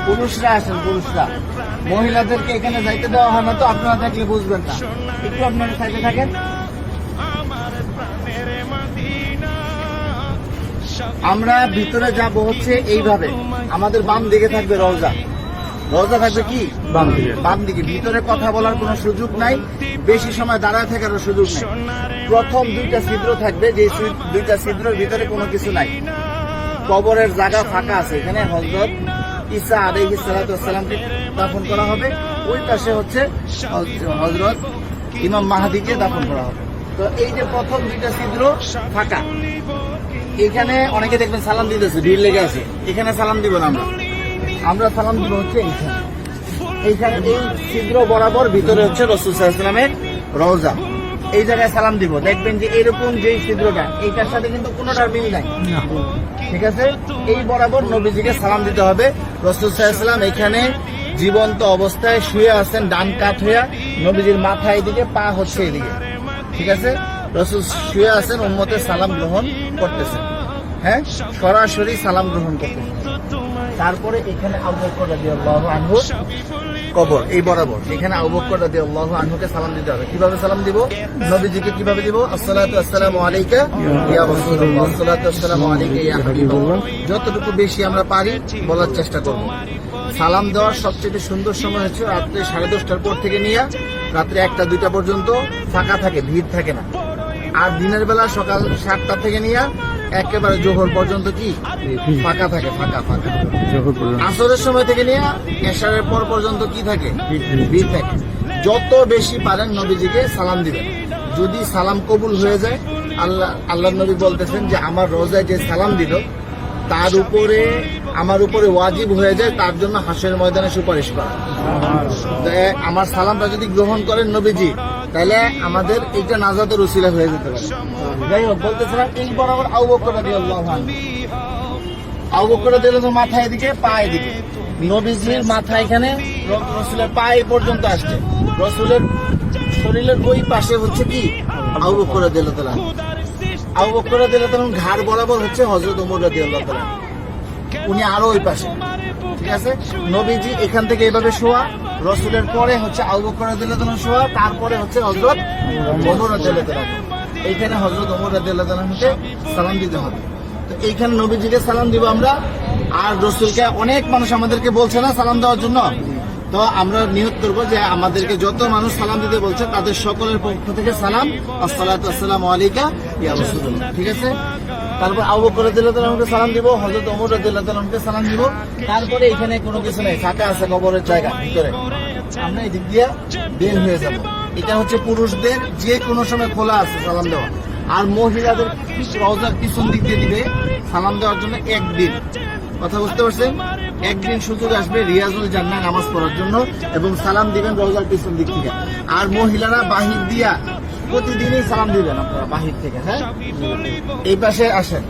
পুরুষরা আসেন, পুরুষরা, মহিলাদেরকে এখানে যাইতে দেওয়া হয় না, তো আপনারা থাকলে বুঝবেন না, একটু আপনারা সাইডে থাকেন। আমরা ভিতরে যাব হচ্ছে এইভাবে, আমাদের বাম দিকে থাকবে রওজা, রওজা থাকবে কি বাম দিকে। ভিতরে কথা বলার কোনো সুযোগ নাই, বেশি সময় দাঁড়ায় থাকারও সুযোগ নাই। প্রথম দুইটা ছিদ্র থাকবে, যে দুইটা ছিদ্রের ভিতরে কোনো কিছু নাই, কবরের জায়গা ফাঁকা আছে। এখানে হযরত ঈসা আলাইহিস সালাতু ওয়াস সালামকে দাফন করা হবে, ওই পাশে হচ্ছে হযরত ইমাম মাহদিকে দাফন করা হবে। তো এই যে প্রথম দুইটা ছিদ্র ফাঁকা, এখানে অনেকে দেখবেন সালাম দিতেছে, ভিড় লেগে আছে, এখানে সালাম দিব না, আমরা সালাম দিব হচ্ছে এইখানে, এই ছিদ্র বরাবর ভিতরে হচ্ছে রাসূল সাল্লাল্লাহু আলাইহি ওয়াসাল্লামের রওজা, এই জায়গায় সালাম দিব। দেখবেন যে এরকম যে ছিদ্রটা, এইটার সাথে কিন্তু কোনোটার মিল নাই, ঠিক আছে? এই বরাবর নবীজিকে সালাম দিতে হবে। রাসূল সাল্লাল্লাহু আলাইহি ওয়াসাল্লাম এখানে জীবন্ত অবস্থায় শুয়ে আছেন, ডান কাত হইয়া, নবীজির মাথা এদিকে, পা হচ্ছে এদিকে, ঠিক আছে? রাসূল শুয়ে আছেন, উম্মতের সালাম গ্রহণ করতেছেন, হ্যাঁ, সরাসরি সালাম গ্রহণ করতেছেন। তারপরে এখানে আবু বকর রাদিয়াল্লাহু আনহু কবর, এই বরাবর এখানে আবু বকর রাদিয়াল্লাহু আনহুকে সালাম দিতে হবে। কিভাবে সালাম দিব? নবীজিকে কিভাবে দিব? আসসালাতু আসসালামু আলাইকা ইয়া রাসূলুল্লাহ, আসসালাতু আসসালামু আলাইকা ইয়া হাবিবাল্লাহ। যতটুকু বেশি আমরা পারি বলার চেষ্টা করব। সালাম দেওয়ার সবচেয়ে সুন্দর সময় হচ্ছে রাত্রে 10:30টার পর থেকে নিয়ে রাত্রে 1টা-2টা পর্যন্ত ফাঁকা থাকে, ভিড় থাকে না। আর দিনের বেলা সকাল 7টা থেকে নিয়ে একেবারে জোহর পর্যন্ত কি ফাঁকা থাকে, ফাঁকা। আসরের সময় থেকে নিয়ে এশারের পর পর্যন্ত কি থাকে? ভিড় থাকে। যত বেশি পারেন নবীজিকে সালাম দিবেন। যদি সালাম কবুল হয়ে যায়, আল্লাহ নবী বলতেছেন যে আমার রোজায় যে সালাম দিল তার উপরে, আমার উপরে ওয়াজিব হয়ে যায় তার জন্য হাসরের ময়দানে সুপারিশ করা। আমার সালামটা যদি গ্রহণ করেন নবীজি, তাহলে আমাদের এইটা নাজাতের উসিলা হয়ে যেতে পারে। যাই হোক, বলতেছিলাম এই বরাবর আবু বকর রাদিয়াল্লাহু আনহু, আবু বকর রাদিয়াল্লাহু আনহু মাথা এদিকে, পা এদিকে, নবীজির মাথা এখানে, রাসূলের পা এই পর্যন্ত আসছে, রাসূলের শরীরের ওই পাশে হচ্ছে কি আবু বকর রাদিয়াল্লাহু আনহু, আবু বকর রাদিয়াল্লাহু আনহু ঘাড় বরাবর হচ্ছে হযরত ওমর রাদিয়াল্লাহু আনহু, উনি আরো ওই পাশে, ঠিক আছে? নবীজি এখান থেকে এইভাবে শোয়া, রাসূলের পরে হচ্ছে আবু বকর রাদিয়াল্লাহু আনহু শোয়া, তারপরে হচ্ছে হযরত ওমর রাদিয়াল্লাহু আনহু। এইখানে হযরত ওমর রাদিয়াল্লাহু আনহুকে সালাম দিতে হবে। তো এইখানে নবীজিকে সালাম দিব আমরা। আর রাসূলকে অনেক মানুষ আমাদেরকে বলছে না সালাম দেওয়ার জন্য, তো আমরা নিয়ত করবো যে আমাদেরকে যত মানুষ সালাম দিতে বলছে তাদের সকলের পক্ষ থেকে সালাম, আসসালাতু আসসালামু আলাইকা ইয়া রাসূলুল্লাহ, ঠিক আছে? তারপর আবু বকর রাদিয়াল্লাহু আনহুকে সালাম দিব, হযরত ওমর রাদিয়াল্লাহু আনহুকে সালাম দিব। তারপরে এখানে কোনো কিছু নেই, ফাঁকা আছে কবরের জায়গা ভিতরে, আমরা এই দিক দিয়ে বের হয়ে যাব। এটা হচ্ছে পুরুষদের যে কোনো সময় খোলা আছে সালাম দেওয়া। আর মহিলাদের রওজার পিছন দিক দিয়ে দিবে সালাম দেওয়ার জন্য একদিন, কথা বুঝতে পারছেন? একদিন সুযোগ আসবে রিয়াজুল জান্নাহ নামাজ পড়ার জন্য, এবং সালাম দিবেন রওজার পিছন দিক থেকে। আর মহিলারা বাহির দিয়া প্রতিদিনই সালাম দিবেন আপনারা বাহির থেকে, হ্যাঁ? এই পাশে আসেন।